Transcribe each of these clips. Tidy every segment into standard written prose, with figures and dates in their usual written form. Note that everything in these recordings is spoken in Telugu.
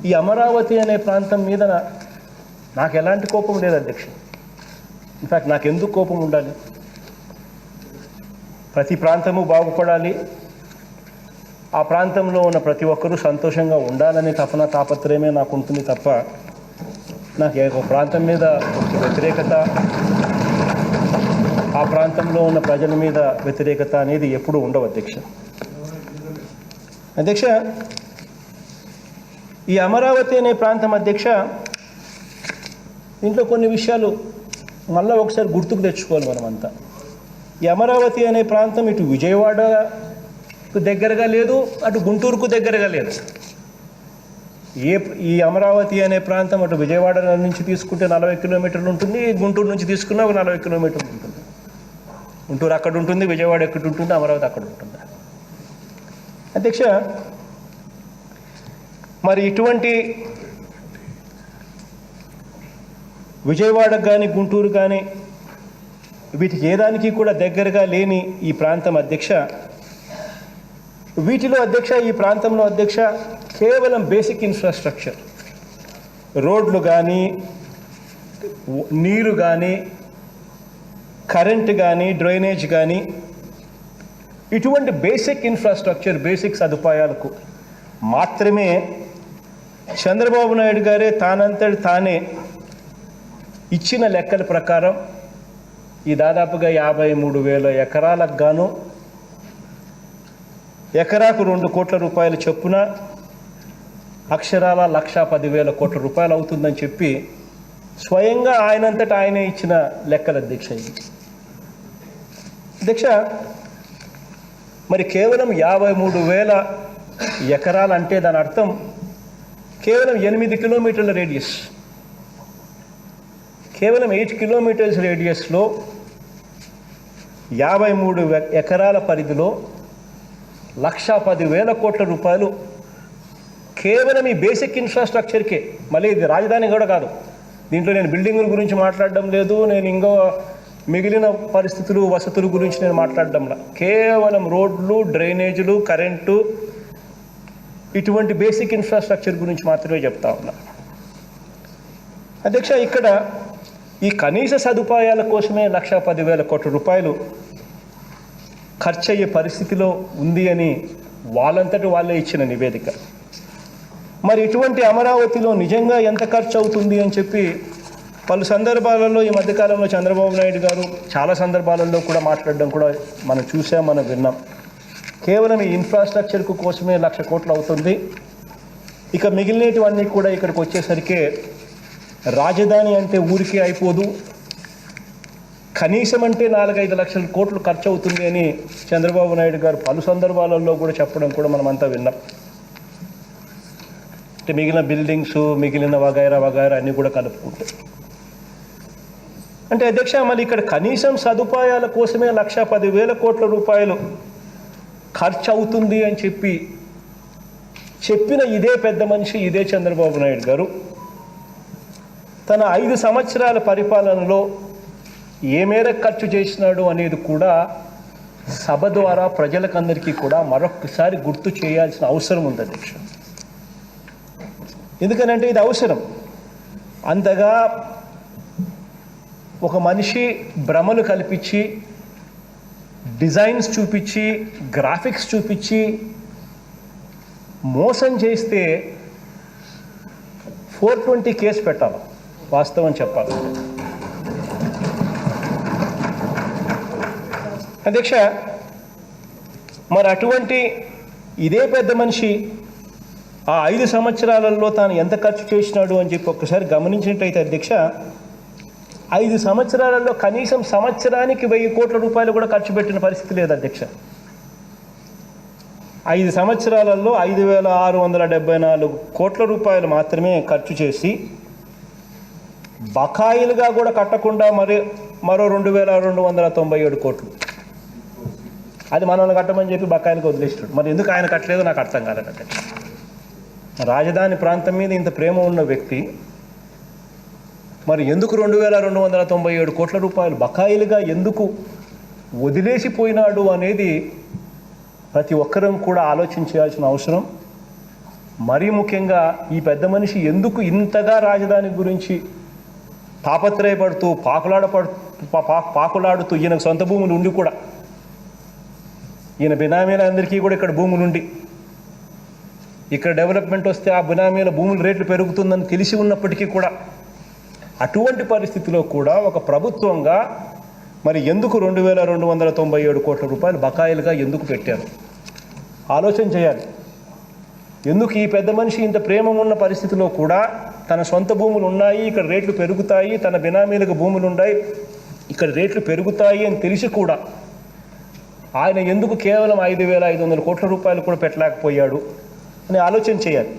ఈ అమరావతి అనే ప్రాంతం మీద నాకు ఎలాంటి కోపం లేదు అధ్యక్ష. ఇన్ఫ్యాక్ట్ నాకు ఎందుకు కోపం ఉండాలి? ప్రతి ప్రాంతము బాగుపడాలి, ఆ ప్రాంతంలో ఉన్న ప్రతి ఒక్కరూ సంతోషంగా ఉండాలనే తపన తాపత్రయమే నాకు ఉంటుంది తప్ప నాకు ఒక ప్రాంతం మీద వ్యతిరేకత, ఆ ప్రాంతంలో ఉన్న ప్రజల మీద వ్యతిరేకత అనేది ఎప్పుడూ ఉండవు అధ్యక్ష. అధ్యక్ష, ఈ అమరావతి అనే ప్రాంతం అధ్యక్ష, దీంట్లో కొన్ని విషయాలు మళ్ళీ ఒకసారి గుర్తుకు తెచ్చుకోవాలి మనమంతా. ఈ అమరావతి అనే ప్రాంతం ఇటు విజయవాడకు దగ్గరగా లేదు, అటు గుంటూరుకు దగ్గరగా లేదు. ఈ అమరావతి అనే ప్రాంతం అటు విజయవాడ నుంచి తీసుకుంటే 40 కిలోమీటర్లు ఉంటుంది, గుంటూరు నుంచి తీసుకున్న ఒక 40 కిలోమీటర్లు ఉంటుంది. గుంటూరు అక్కడ ఉంటుంది, విజయవాడ ఎక్కడ ఉంటుంది, అమరావతి అక్కడ ఉంటుంది. అధ్యక్ష, మరి ఇటువంటి విజయవాడకు కానీ గుంటూరు కానీ వీటికి ఏదానికి కూడా దగ్గరగా లేని ఈ ప్రాంతం అధ్యక్ష, వీటిలో అధ్యక్ష, ఈ ప్రాంతంలో అధ్యక్ష కేవలం బేసిక్ ఇన్ఫ్రాస్ట్రక్చర్, రోడ్లు కానీ, నీరు కానీ, కరెంటు కానీ, డ్రైనేజ్ కానీ, ఇటువంటి బేసిక్ ఇన్ఫ్రాస్ట్రక్చర్, బేసిక్ సదుపాయాలకు మాత్రమే చంద్రబాబు నాయుడు గారే తానంతటి తానే ఇచ్చిన లెక్కల ప్రకారం ఈ దాదాపుగా 53,000 ఎకరాలకు గాను ఎకరాకు 2 కోట్ల రూపాయల చొప్పున అక్షరాల 1,10,000 కోట్ల రూపాయలు అవుతుందని చెప్పి స్వయంగా ఆయనంతటా ఆయనే ఇచ్చిన లెక్కల అధ్యక్ష. అధ్యక్ష, మరి కేవలం 53,000 ఎకరాలు అంటే దాని అర్థం కేవలం 8 కిలోమీటర్ల రేడియస్, కేవలం 8 కిలోమీటర్స్ రేడియస్లో 53 ఎకరాల పరిధిలో 1,10,000 కోట్ల రూపాయలు కేవలం ఈ బేసిక్ ఇన్ఫ్రాస్ట్రక్చర్కే. మళ్ళీ ఇది రాజధాని కూడా కాదు, దీంట్లో నేను బిల్డింగుల గురించి మాట్లాడడం లేదు, నేను ఇంకో మిగిలిన పరిస్థితులు వసతుల గురించి నేను మాట్లాడడంలా. కేవలం రోడ్లు, డ్రైనేజీలు, కరెంటు, ఇటువంటి బేసిక్ ఇన్ఫ్రాస్ట్రక్చర్ గురించి మాత్రమే చెప్తా ఉన్నా. అధ్యక్ష, ఇక్కడ ఈ కనీస సదుపాయాల కోసమే 1,10,000 కోట్ల రూపాయలు ఖర్చు అయ్యే పరిస్థితిలో ఉంది అని వాళ్ళంతటి వాళ్ళే ఇచ్చిన నివేదిక. మరి ఇటువంటి అమరావతిలో నిజంగా ఎంత ఖర్చు అవుతుంది అని చెప్పి పలు సందర్భాలలో ఈ మధ్యకాలంలో చంద్రబాబు నాయుడు గారు చాలా సందర్భాలలో కూడా మాట్లాడడం కూడా మనం చూసాం, మనం విన్నాం. కేవలం ఈ ఇన్ఫ్రాస్ట్రక్చర్కు కోసమే 1,00,000 కోట్లు అవుతుంది. ఇక మిగిలినవన్నీ కూడా ఇక్కడికి వచ్చేసరికి రాజధాని అంటే ఊరికే అయిపోదు, కనీసం అంటే 4-5 లక్షల కోట్లు ఖర్చు అవుతుంది అని చంద్రబాబు నాయుడు గారు పలు సందర్భాలలో కూడా చెప్పడం కూడా మనమంతా విన్నాం. అంటే మిగిలిన బిల్డింగ్స్, మిగిలిన వగైరా వగైరా అన్నీ కూడా కలుపుకుంటే. అంటే అధ్యక్ష, మరి ఇక్కడ కనీసం సదుపాయాల కోసమే 1,10,000 కోట్ల రూపాయలు ఖర్చు అవుతుంది అని చెప్పిన ఇదే పెద్ద మనిషి, ఇదే చంద్రబాబు నాయుడు గారు తన 5 సంవత్సరాల పరిపాలనలో ఏ మేరకు ఖర్చు చేసినాడు అనేది కూడా సభ ద్వారా ప్రజలకందరికీ కూడా మరొకసారి గుర్తు చేయాల్సిన అవసరం ఉంది అధ్యక్ష. ఎందుకనంటే ఇది అవసరం. అంతగా ఒక మనిషి భ్రమలు కల్పించి, డిజైన్స్ చూపించి, గ్రాఫిక్స్ చూపించి మోసం చేస్తే 420 కేసు పెట్టాలి, వాస్తవం చెప్పాలి. అధ్యక్ష, మరి అటువంటి ఇదే పెద్ద మనిషి ఆ 5 సంవత్సరాలలో తాను ఎంత ఖర్చు చేసినాడు అని చెప్పి ఒక్కసారి గమనించినట్టయితే అధ్యక్ష, 5 సంవత్సరాలలో కనీసం సంవత్సరానికి 1,000 కోట్ల రూపాయలు కూడా ఖర్చు పెట్టిన పరిస్థితి లేదు అధ్యక్ష. 5 సంవత్సరాలలో 5,674 కోట్ల రూపాయలు మాత్రమే ఖర్చు చేసి బకాయిలుగా కూడా కట్టకుండా మరో 2,297 కోట్లు అది మనల్ని కట్టమని చెప్పి బకాయిలుగా వదిలేస్తాడు. మరి ఎందుకు ఆయన కట్టలేదో నాకు అర్థం కాలేదు అధ్యక్ష. రాజధాని ప్రాంతం మీద ఇంత ప్రేమ ఉన్న వ్యక్తి మరి ఎందుకు 2,297 కోట్ల రూపాయలు బకాయిలుగా ఎందుకు వదిలేసిపోయినాడు అనేది ప్రతి ఒక్కరం కూడా ఆలోచించాల్సిన అవసరం మరీ ముఖ్యంగా ఈ పెద్ద మనిషి ఎందుకు ఇంతగా రాజధాని గురించి తాపత్రయపడుతూ పాకులాడుతూ ఈయనకు సొంత భూములు ఉండి కూడా, ఈయన బినామీలందరికీ కూడా ఇక్కడ భూములు ఉండి, ఇక్కడ డెవలప్మెంట్ వస్తే ఆ బినామీల భూముల రేట్లు పెరుగుతుందని తెలిసి ఉన్నప్పటికీ కూడా అటువంటి పరిస్థితిలో కూడా ఒక ప్రభుత్వంగా మరి ఎందుకు 2297 కోట్ల రూపాయలు బకాయిలుగా ఎందుకు పెట్టారు? ఆలోచన చేయాలి. ఎందుకు ఈ పెద్ద మనిషి ఇంత ప్రేమ ఉన్న పరిస్థితిలో కూడా తన సొంత భూములు ఉన్నాయి, ఇక్కడ రేట్లు పెరుగుతాయి, తన బినామీలకు భూములు ఉన్నాయి, ఇక్కడ రేట్లు పెరుగుతాయి అని తెలిసి కూడా ఆయన ఎందుకు కేవలం 5,500 కోట్ల రూపాయలు కూడా పెట్టలేకపోయాడు అని ఆలోచన చేయాలి.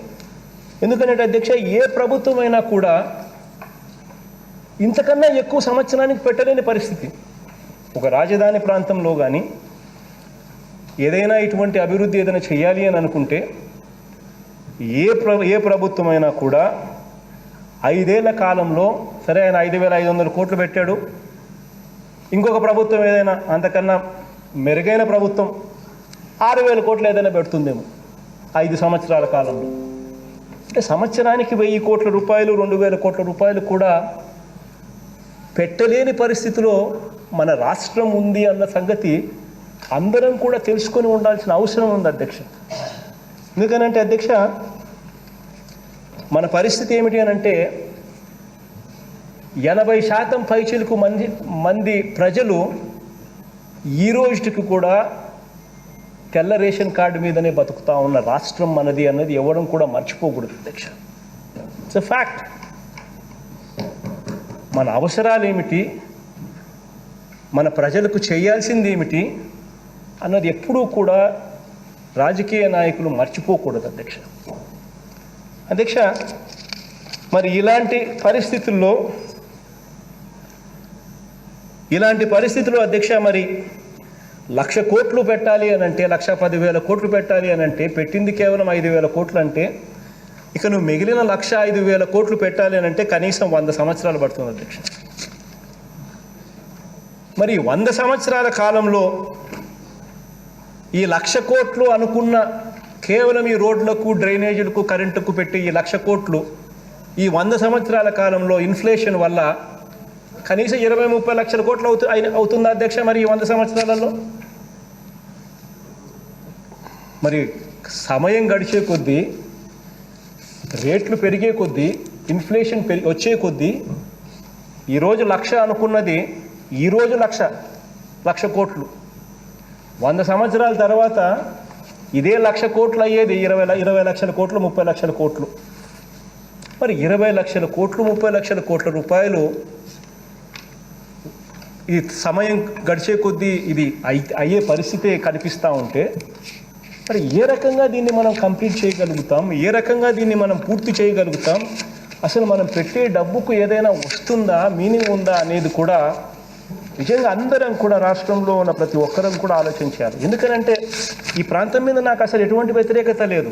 ఎందుకంటే అధ్యక్ష, ఏ ప్రభుత్వమైనా కూడా ఇంతకన్నా ఎక్కువ సంవత్సరానికి పెట్టలేని పరిస్థితి. ఒక రాజధాని ప్రాంతంలో కానీ ఏదైనా ఇటువంటి అభివృద్ధి ఏదైనా చేయాలి అని అనుకుంటే ఏ ప్రభుత్వమైనా కూడా 5 ఏళ్ల కాలంలో, సరే ఆయన 5,500 కోట్లు పెట్టాడు, ఇంకొక ప్రభుత్వం ఏదైనా అంతకన్నా మెరుగైన ప్రభుత్వం 6,000 కోట్లు ఏదైనా పెడుతుందేమో 5 సంవత్సరాల కాలంలో. అంటే సంవత్సరానికి 1,000 కోట్ల రూపాయలు, 2,000 కోట్ల రూపాయలు కూడా పెట్టలేని పరిస్థితిలో మన రాష్ట్రం ఉంది అన్న సంగతి అందరం కూడా తెలుసుకొని ఉండాల్సిన అవసరం ఉంది అధ్యక్ష. ఎందుకనంటే అధ్యక్ష, మన పరిస్థితి ఏమిటి అనంటే 80% పైచిలకు మంది ప్రజలు ఈ రోజుకి కూడా తెల్ల రేషన్ కార్డు మీదనే బతుకుతా ఉన్న రాష్ట్రం మనది అన్నది ఎవడం కూడా మర్చిపోకూడదు అధ్యక్ష. It's a fact. మన అవసరాలు ఏమిటి, మన ప్రజలకు చేయాల్సింది ఏమిటి అన్నది ఎప్పుడూ కూడా రాజకీయ నాయకులు మర్చిపోకూడదు అధ్యక్ష. అధ్యక్ష, మరి ఇలాంటి పరిస్థితుల్లో అధ్యక్ష, మరి 1,00,000 కోట్లు పెట్టాలి అని అంటే, 1,10,000 కోట్లు పెట్టాలి అని అంటే, పెట్టింది కేవలం 5,000 కోట్లు అంటే, ఇక నువ్వు మిగిలిన 1,05,000 కోట్లు పెట్టాలి అని అంటే కనీసం 100 సంవత్సరాలు పడుతుంది అధ్యక్ష. మరి 100 సంవత్సరాల కాలంలో ఈ 1,00,000 కోట్లు అనుకున్న కేవలం ఈ రోడ్లకు, డ్రైనేజీలకు, కరెంటుకు పెట్టి ఈ 1,00,000 కోట్లు ఈ 100 సంవత్సరాల కాలంలో ఇన్ఫ్లేషన్ వల్ల కనీసం 20-30 లక్షల కోట్లు అవుతుందా అధ్యక్ష? మరి ఈ 100 సంవత్సరాలలో మరి సమయం గడిచే కొద్దీ, రేట్లు పెరిగే కొద్దీ, ఇన్ఫ్లేషన్ వచ్చే కొద్దీ ఈరోజు 1,00,000 అనుకున్నది ఈరోజు 1,00,000 కోట్లు, 100 సంవత్సరాల తర్వాత ఇదే 1,00,000 కోట్లు అయ్యేది 20 లక్షల కోట్లు, 30 లక్షల కోట్లు. మరి 20 లక్షల కోట్లు, 30 లక్షల కోట్ల రూపాయలు ఈ సమయం గడిచే కొద్దీ ఇది అయ్యే పరిస్థితే కనిపిస్తూ ఉంటే మరి ఏ రకంగా దీన్ని మనం కంప్లీట్ చేయగలుగుతాం, ఏ రకంగా దీన్ని మనం పూర్తి చేయగలుగుతాం, అసలు మనం పెట్టే డబ్బుకు ఏదైనా వస్తుందా, మీనింగ్ ఉందా అనేది కూడా నిజంగా అందరం కూడా రాష్ట్రంలో ఉన్న ప్రతి ఒక్కరం కూడా ఆలోచించాలి. ఎందుకనంటే ఈ ప్రాంతం మీద నాకు అసలు ఎటువంటి వ్యతిరేకత లేదు.